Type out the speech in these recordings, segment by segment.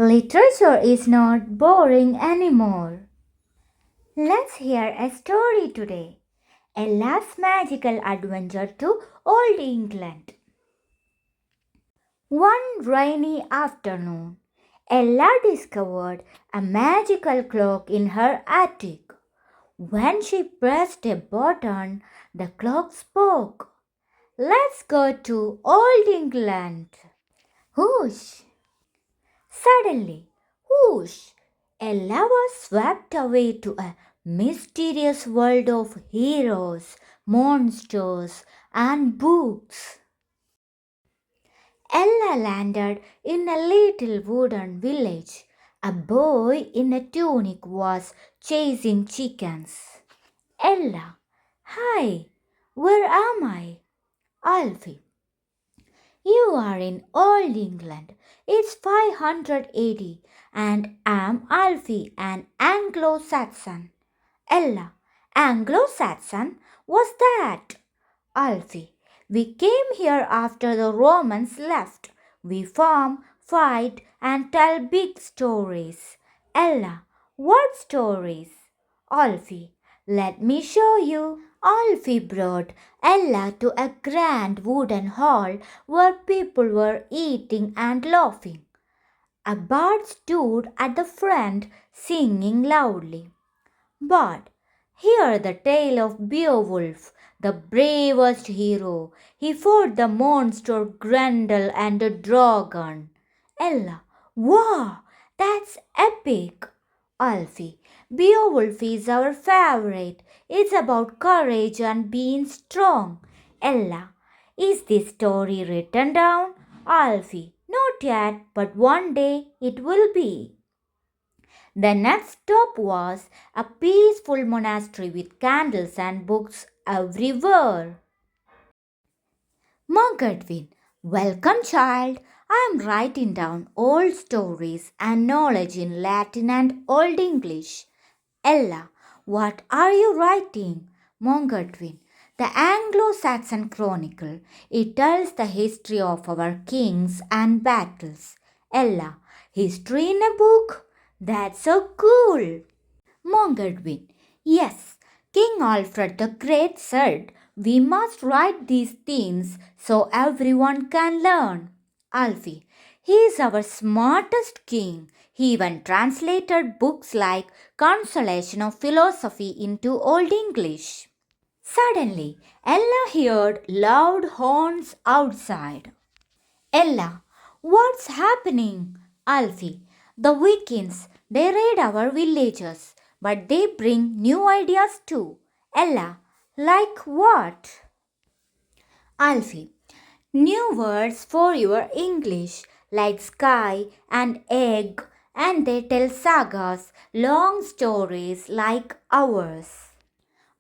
Literature is not boring anymore. Let's hear a story today. Ella's magical adventure to Old England. One rainy afternoon, Ella discovered a magical clock in her attic. When she pressed a button, the clock spoke. Let's go to Old England. Whoosh! Suddenly, whoosh! Ella was swept away to a mysterious world of heroes, monsters, and books. Ella landed in a little wooden village. A boy in a tunic was chasing chickens. Ella, hi, where am I? Alfie, you are in Old England. It's 580 and I'm Alfie, an Anglo-Saxon. Ella, Anglo-Saxon? What's that? Alfie, we came here after the Romans left. We farm, fight, and tell big stories. Ella, what stories? Alfie, let me show you. Alfie brought Ella to a grand wooden hall where people were eating and laughing. A bard stood at the front singing loudly. But hear the tale of Beowulf, the bravest hero. He fought the monster Grendel and the dragon. Ella, wow, that's epic. Alfie, Beowulf is our favorite. It's about courage and being strong. Ella, is this story written down? Alfie, not yet, but one day it will be. The next stop was a peaceful monastery with candles and books everywhere. Monk Edwin, welcome child. I am writing down old stories and knowledge in Latin and Old English. Ella, what are you writing? Monk Edwin, the Anglo-Saxon Chronicle. It tells the history of our kings and battles. Ella, history in a book? That's so cool. Monk Edwin, yes, King Alfred the Great said we must write these things so everyone can learn. Alfie, he is our smartest king. He even translated books like Consolation of Philosophy into Old English. Suddenly, Ella heard loud horns outside. Ella, what's happening? Alfie, the Vikings, they raid our villages, but they bring new ideas too. Ella, like what? Alfie, new words for your English, like sky and egg, and they tell sagas, long stories like ours.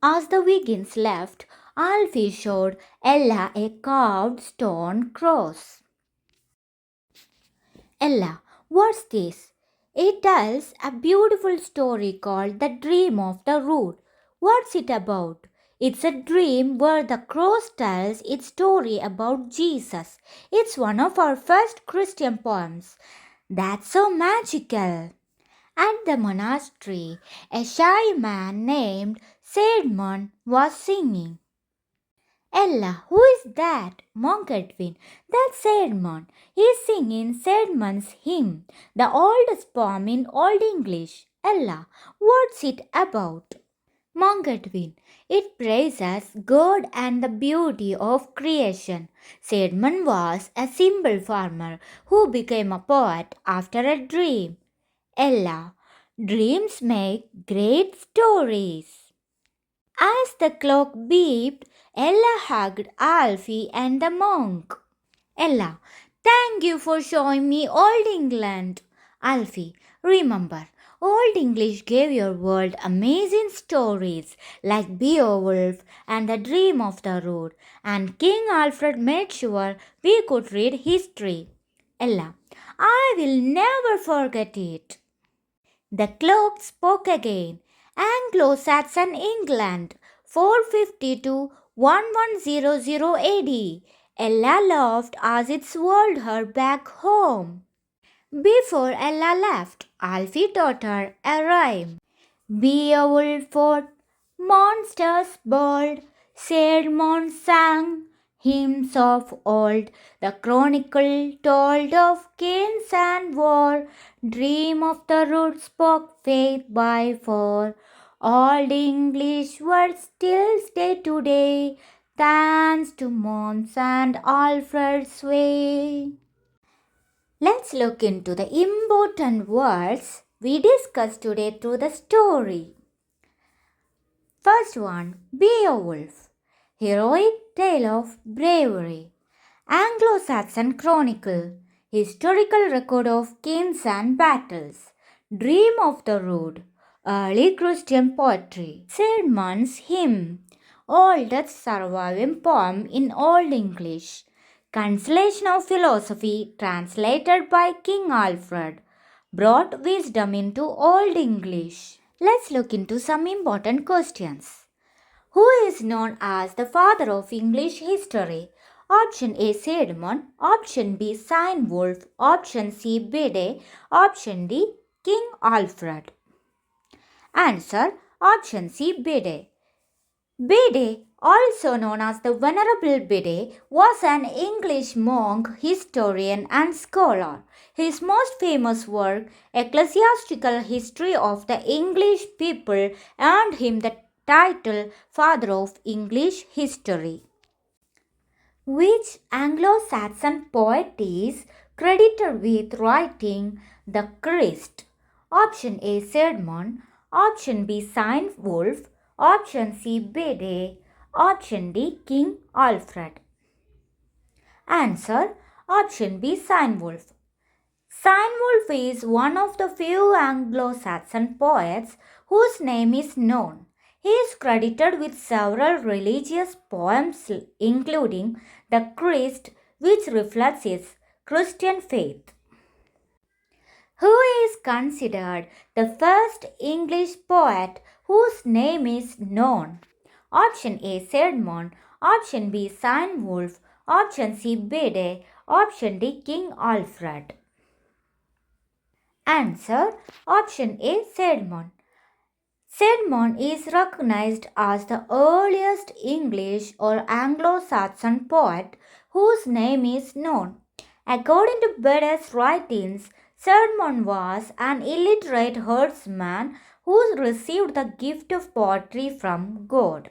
As the Wiggins left, Alfie showed Ella a carved stone cross. Ella, what's this? It tells a beautiful story called The Dream of the Rood. What's it about? It's a dream where the cross tells its story about Jesus. It's one of our first Christian poems. That's so magical. At the monastery, a shy man named Sedmon was singing. Ella, who is that? Monk Edwin. That's Sedmon. He's singing Sedmon's hymn, the oldest poem in Old English. Ella, what's it about? Monk Edwin. It praises God and the beauty of creation. Sedmon was a simple farmer who became a poet after a dream. Ella, dreams make great stories. As the clock beeped, Ella hugged Alfie and the monk. Ella, thank you for showing me Old England. Alfie, remember, Old English gave your world amazing stories like Beowulf and the Dream of the Rood, and King Alfred made sure we could read history. Ella, I will never forget it. The clock spoke again. Anglo-Saxon England, 450 to 1100 AD. Ella laughed as it whirled her back home. Before Ella left, Alfie taught her a rhyme. Beowulf fought, monsters bold, sermons sang, hymns of old, the chronicle told of kings and war, dream of the Rood spoke faith by four. Old English words still stay today, thanks to Mons and Alfred's way. Let's look into the important words we discussed today through the story. First one, Beowulf, heroic tale of bravery. Anglo-Saxon chronicle, historical record of kings and battles. Dream of the Rood, early Christian poetry. Sermons hymn, oldest surviving poem in Old English. Consolation of philosophy translated by King Alfred brought wisdom into Old English. Let's look into some important questions. Who is known as the father of English history? Option A. Sedmon, option B. Cynewulf, option C. Bede, option D. King Alfred. Answer option C. Bede. Bede, also known as the Venerable Bede, was an English monk, historian and scholar. His most famous work, Ecclesiastical History of the English People, earned him the title Father of English History. Which Anglo-Saxon poet is credited with writing the Christ? Option A. Sedmon, option B. Cynewulf, option C. Bede, option D. King Alfred. Answer option B. Cynewulf. Cynewulf is one of the few Anglo-Saxon poets whose name is known. He is credited with several religious poems including the Christ, which reflects his Christian faith. Who is considered the first English poet whose name is known? Option A. Sedmon, option B. Cynewulf, option C. Bede, option D. King Alfred. Answer option A. Sedmon. Sedmon is recognized as the earliest English or Anglo-Saxon poet whose name is known. According to Bede's writings, Sedmon was an illiterate herdsman who received the gift of poetry from God.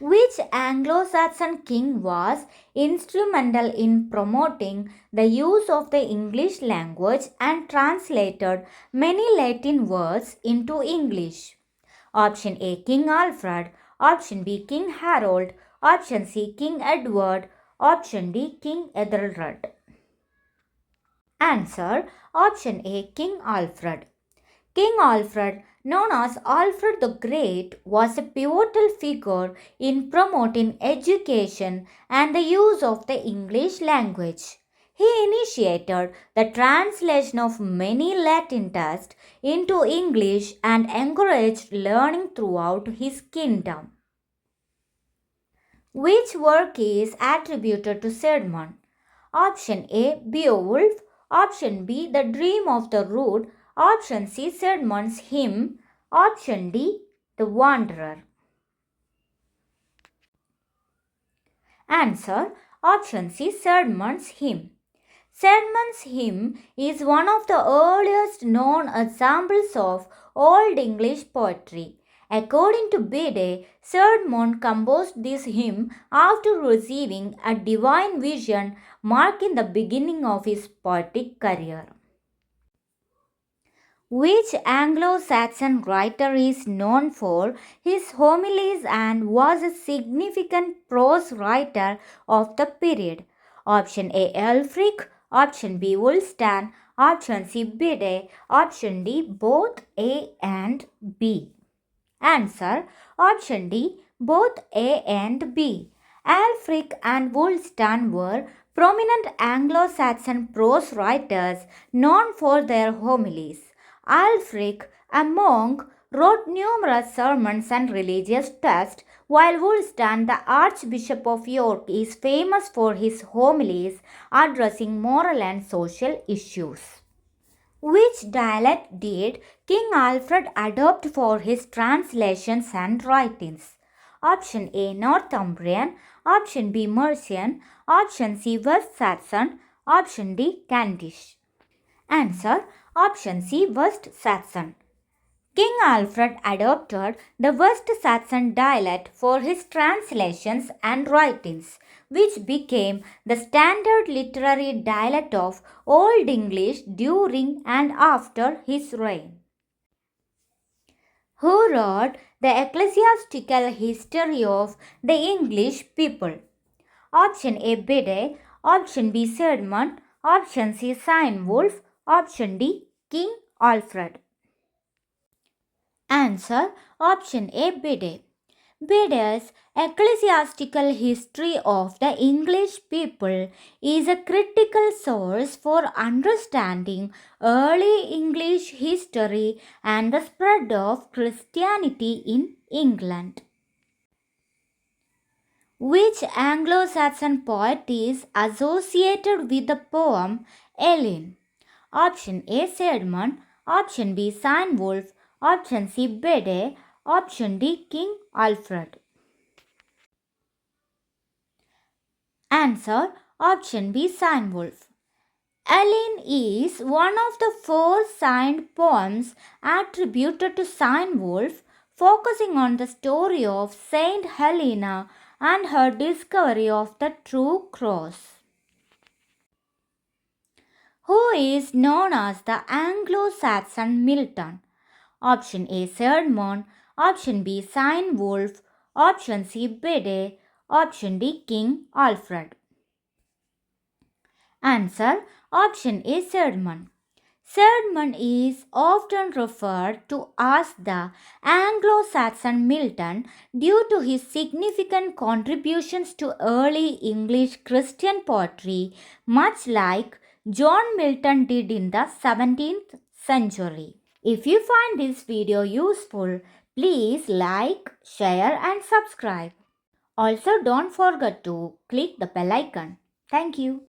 Which Anglo-Saxon king was instrumental in promoting the use of the English language and translated many Latin words into English? Option A. King Alfred, option B. King Harold, option C. King Edward, option D. King Ethelred. Answer option A. King Alfred. King Alfred, known as Alfred the Great, was a pivotal figure in promoting education and the use of the English language. He initiated the translation of many Latin texts into English and encouraged learning throughout his kingdom. Which work is attributed to Sedmon? Option A. Beowulf, option B. The Dream of the Rood, option C. Sedmon's Hymn, option D. The Wanderer. Answer option C. Sedmon's Hymn. Sedmon's Hymn is one of the earliest known examples of Old English poetry. According to Bede, Sedmon composed this hymn after receiving a divine vision marking the beginning of his poetic career. Which Anglo-Saxon writer is known for his homilies and was a significant prose writer of the period? Option A. Ælfric, option B. Wulstan, option C. Bede, option D. Both A and B. Answer option D. Both A and B. Ælfric and Wulstan were prominent Anglo-Saxon prose writers known for their homilies. Ælfric, a monk, wrote numerous sermons and religious texts, while Wulstan, the Archbishop of York, is famous for his homilies addressing moral and social issues. Which dialect did King Alfred adopt for his translations and writings? Option A, Northumbrian. Option B, Mercian. Option C, West Saxon. Option D, Kentish. Answer: Option C, West Saxon. King Alfred adopted the West Saxon dialect for his translations and writings, which became the standard literary dialect of Old English during and after his reign. Who wrote the ecclesiastical history of the English people? Option A, Bede. Option B, Sermon. Option C, Wolf. Option D, King Alfred. Answer: Option A, Bede. Bede's Ecclesiastical History of the English People is a critical source for understanding early English history and the spread of Christianity in England. Which Anglo-Saxon poet is associated with the poem Ellen? Option A, Sedmon. Option B, Wolf. Option C, Bede. Option D, King Alfred. Answer: Option B, Wolf. Ellen is one of the 4 signed poems attributed to Wolf, focusing on the story of Saint Helena and her discovery of the true cross. Who is known as the Anglo-Saxon Milton? Option A, Sermon. Option B, Wolf. Option C, Bede. Option D, King Alfred. Answer: Option A, Sermon. Sermon is often referred to as the Anglo-Saxon Milton due to his significant contributions to early English Christian poetry, much like John Milton did in the 17th century. If you find this video useful, please like, share and subscribe. Also, don't forget to click the bell icon. Thank you.